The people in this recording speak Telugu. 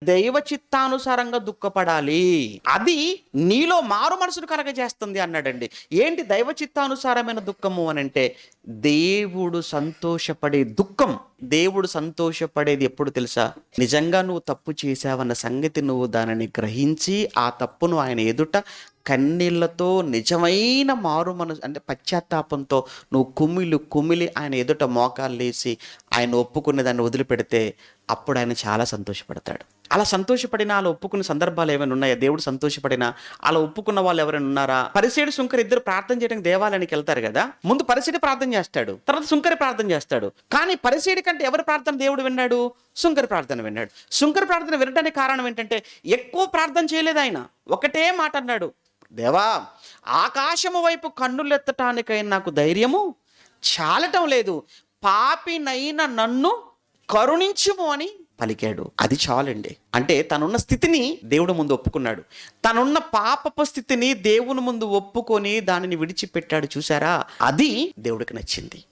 దైవ చిత్తానుసారంగా దుఃఖపడాలి. అది నీలో మారు మనసును కలగజేస్తుంది అన్నాడండి. ఏంటి దైవ చిత్తానుసారమైన దుఃఖము అనంటే, దేవుడు సంతోషపడే దుఃఖం. దేవుడు సంతోషపడేది ఎప్పుడు తెలుసా? నిజంగా నువ్వు తప్పు చేశావన్న సంగతి నువ్వు దానిని గ్రహించి ఆ తప్పును ఆయన ఎదుట కన్నీళ్లతో నిజమైన మారు మనసు అంటే పశ్చాత్తాపంతో నువ్వు కుమిలి ఆయన ఎదుట మోకాళ్ళేసి ఆయన ఒప్పుకునే దాన్ని వదిలిపెడితే అప్పుడు ఆయన చాలా సంతోషపడతాడు. అలా సంతోషపడిన అలా ఒప్పుకున్న సందర్భాలు ఏమైనా ఉన్నాయా? దేవుడు సంతోషపడిన అలా ఒప్పుకున్న వాళ్ళు ఎవరైనా ఉన్నారా? పరిసేడు సుంకరి ఇద్దరు ప్రార్థన చేయడానికి దేవాలయానికి వెళ్తారు కదా. ముందు పరిసేడు ప్రార్థన చేస్తాడు, తర్వాత సుంకరి ప్రార్థన చేస్తాడు. కానీ పరిసేడి కంటే ఎవరి ప్రార్థన దేవుడు విన్నాడు? సుంకరి ప్రార్థన విన్నాడు. సుంకరి ప్రార్థన వినడానికి కారణం ఏంటంటే ఎక్కువ ప్రార్థన చేయలేదు ఆయన. ఒకటే మాట అన్నాడు, దేవా ఆకాశము వైపు కన్నులెత్తటానికైనా నాకు ధైర్యము చాలటం లేదు, పాపినైన నన్ను కరుణించుము అని పలికాడు. అది చాలండి. అంటే తనున్న స్థితిని దేవుడు ముందు ఒప్పుకున్నాడు. తనున్న పాపపు స్థితిని దేవుని ముందు ఒప్పుకొని దానిని విడిచిపెట్టాడు. చూసారా? అది దేవుడికి నచ్చింది.